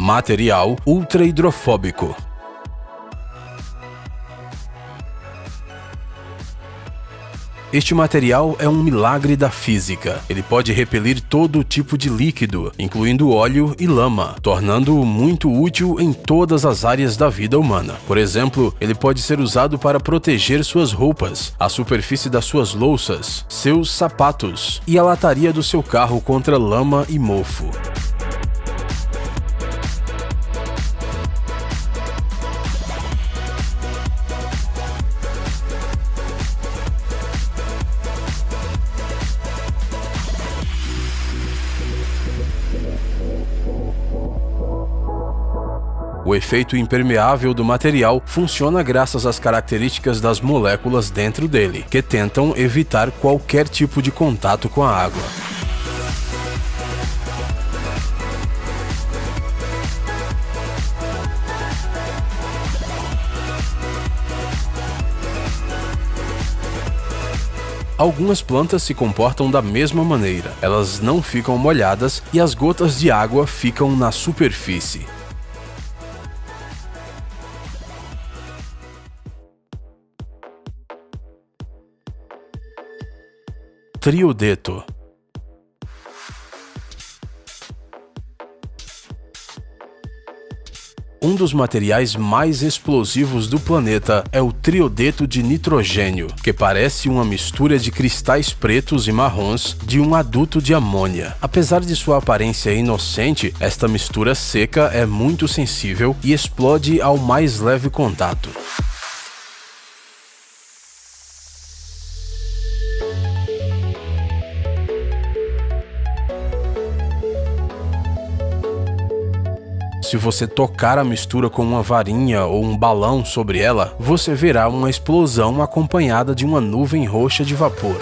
Material ultra hidrofóbico. Este material é um milagre da física. Ele pode repelir todo tipo de líquido, incluindo óleo e lama, tornando-o muito útil em todas as áreas da vida humana. Por exemplo, ele pode ser usado para proteger suas roupas, a superfície das suas louças, seus sapatos e a lataria do seu carro contra lama e mofo. O efeito impermeável do material funciona graças às características das moléculas dentro dele, que tentam evitar qualquer tipo de contato com a água. Algumas plantas se comportam da mesma maneira. Elas não ficam molhadas e as gotas de água ficam na superfície. Triodeto. Um dos materiais mais explosivos do planeta é o triodeto de nitrogênio, que parece uma mistura de cristais pretos e marrons de um adduto de amônia. Apesar de sua aparência inocente, esta mistura seca é muito sensível e explode ao mais leve contato. Se você tocar a mistura com uma varinha ou um balão sobre ela, você verá uma explosão acompanhada de uma nuvem roxa de vapor.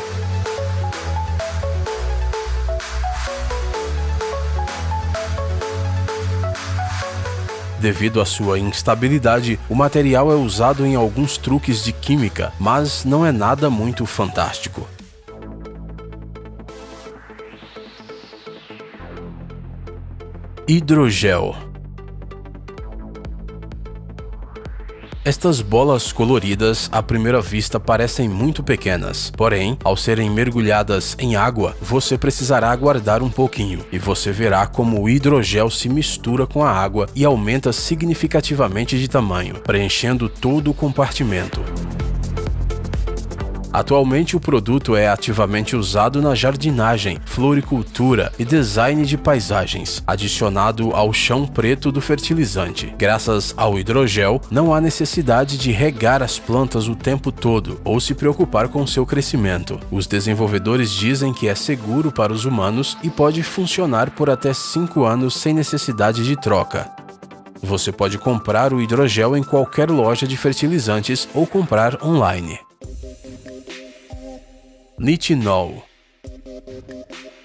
Devido à sua instabilidade, o material é usado em alguns truques de química, mas não é nada muito fantástico. Hidrogel. Estas bolas coloridas, à primeira vista, parecem muito pequenas, porém, ao serem mergulhadas em água, você precisará aguardar um pouquinho, e você verá como o hidrogel se mistura com a água e aumenta significativamente de tamanho, preenchendo todo o compartimento. Atualmente, o produto é ativamente usado na jardinagem, floricultura e design de paisagens, adicionado ao chão preto do fertilizante. Graças ao hidrogel, não há necessidade de regar as plantas o tempo todo ou se preocupar com seu crescimento. Os desenvolvedores dizem que é seguro para os humanos e pode funcionar por até 5 anos sem necessidade de troca. Você pode comprar o hidrogel em qualquer loja de fertilizantes ou comprar online. Nitinol.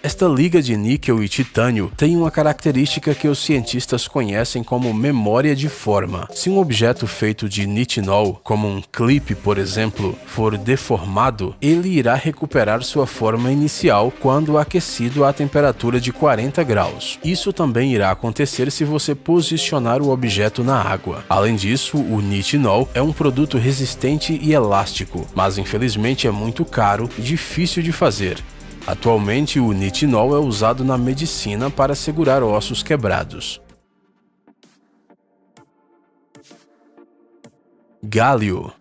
Esta liga de níquel e titânio tem uma característica que os cientistas conhecem como memória de forma. Se um objeto feito de nitinol, como um clipe, por exemplo, for deformado, ele irá recuperar sua forma inicial quando aquecido à temperatura de 40 graus. Isso também irá acontecer se você posicionar o objeto na água. Além disso, o nitinol é um produto resistente e elástico, mas infelizmente é muito caro e difícil de fazer. Atualmente, o nitinol é usado na medicina para segurar ossos quebrados. Gálio.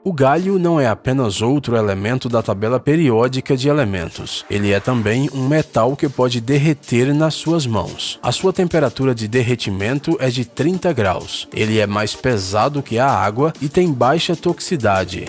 O gálio não é apenas outro elemento da tabela periódica de elementos. Ele é também um metal que pode derreter nas suas mãos. A sua temperatura de derretimento é de 30 graus. Ele é mais pesado que a água e tem baixa toxicidade.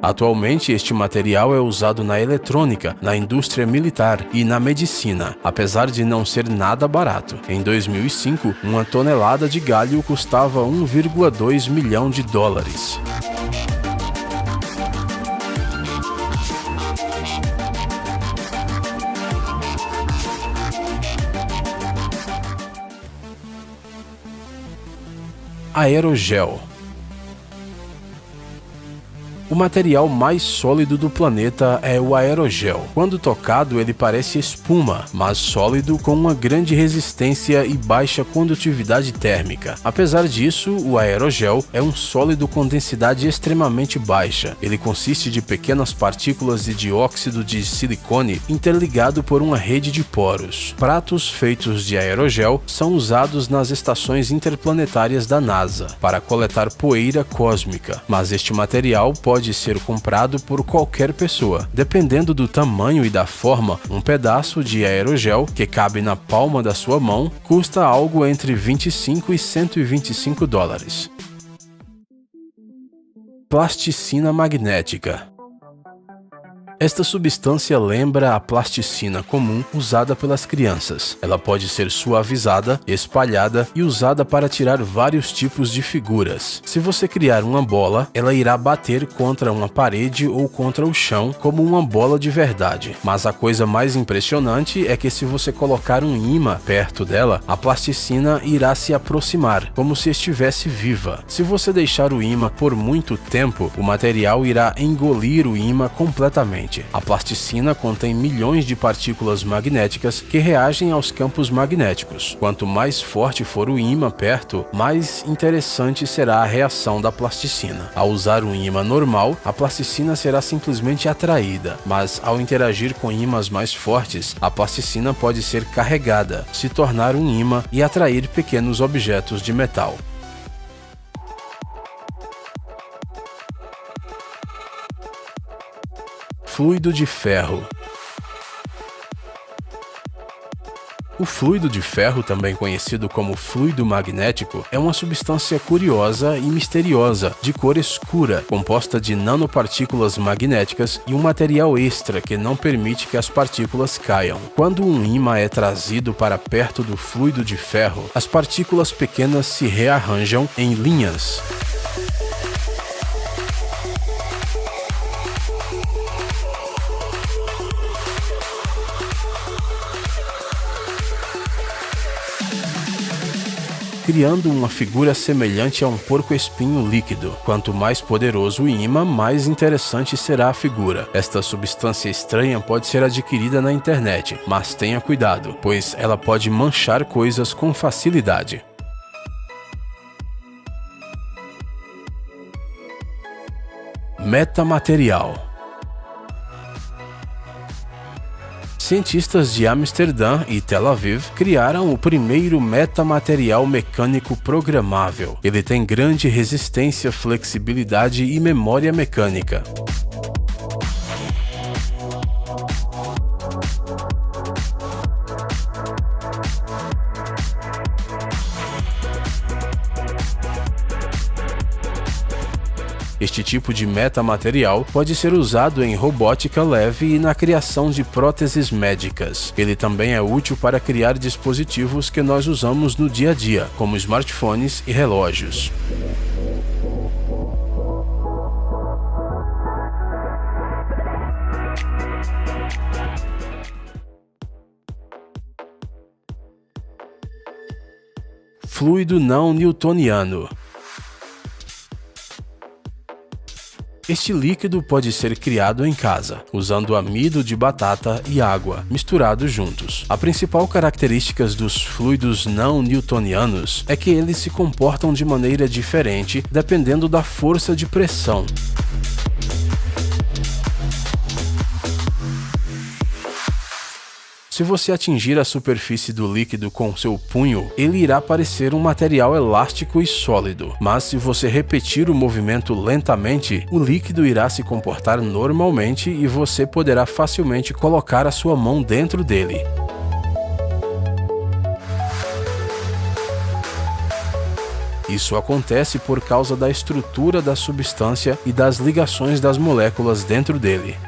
Atualmente, este material é usado na eletrônica, na indústria militar e na medicina, apesar de não ser nada barato. Em 2005, uma tonelada de gálio custava 1,2 milhão de dólares. Aerogel. O material mais sólido do planeta é o aerogel. Quando tocado, ele parece espuma, mas sólido com uma grande resistência e baixa condutividade térmica. Apesar disso, o aerogel é um sólido com densidade extremamente baixa. Ele consiste de pequenas partículas de dióxido de silicone interligado por uma rede de poros. Pratos feitos de aerogel são usados nas estações interplanetárias da NASA para coletar poeira cósmica, mas este material pode ser comprado por qualquer pessoa. Dependendo do tamanho e da forma, um pedaço de aerogel que cabe na palma da sua mão custa algo entre 25 e 125 dólares. Plasticina magnética. Esta substância lembra a plasticina comum usada pelas crianças. Ela pode ser suavizada, espalhada e usada para tirar vários tipos de figuras. Se você criar uma bola, ela irá bater contra uma parede ou contra o chão como uma bola de verdade. Mas a coisa mais impressionante é que se você colocar um ímã perto dela, a plasticina irá se aproximar, como se estivesse viva. Se você deixar o ímã por muito tempo, o material irá engolir o ímã completamente. A plasticina contém milhões de partículas magnéticas que reagem aos campos magnéticos. Quanto mais forte for o ímã perto, mais interessante será a reação da plasticina. Ao usar um ímã normal, a plasticina será simplesmente atraída, mas ao interagir com ímãs mais fortes, a plasticina pode ser carregada, se tornar um ímã e atrair pequenos objetos de metal. Fluido de ferro. O fluido de ferro, também conhecido como fluido magnético, é uma substância curiosa e misteriosa, de cor escura, composta de nanopartículas magnéticas e um material extra que não permite que as partículas caiam. Quando um ímã é trazido para perto do fluido de ferro, as partículas pequenas se rearranjam em linhas. Criando uma figura semelhante a um porco-espinho líquido. Quanto mais poderoso o ímã, mais interessante será a figura. Esta substância estranha pode ser adquirida na internet, mas tenha cuidado, pois ela pode manchar coisas com facilidade. Metamaterial. Cientistas de Amsterdã e Tel Aviv criaram o primeiro metamaterial mecânico programável. Ele tem grande resistência, flexibilidade e memória mecânica. Este tipo de metamaterial pode ser usado em robótica leve e na criação de próteses médicas. Ele também é útil para criar dispositivos que nós usamos no dia a dia, como smartphones e relógios. Fluido não newtoniano. Este líquido pode ser criado em casa, usando amido de batata e água, misturados juntos. A principal característica dos fluidos não newtonianos é que eles se comportam de maneira diferente dependendo da força de pressão. Se você atingir a superfície do líquido com seu punho, ele irá parecer um material elástico e sólido. Mas se você repetir o movimento lentamente, o líquido irá se comportar normalmente e você poderá facilmente colocar a sua mão dentro dele. Isso acontece por causa da estrutura da substância e das ligações das moléculas dentro dele.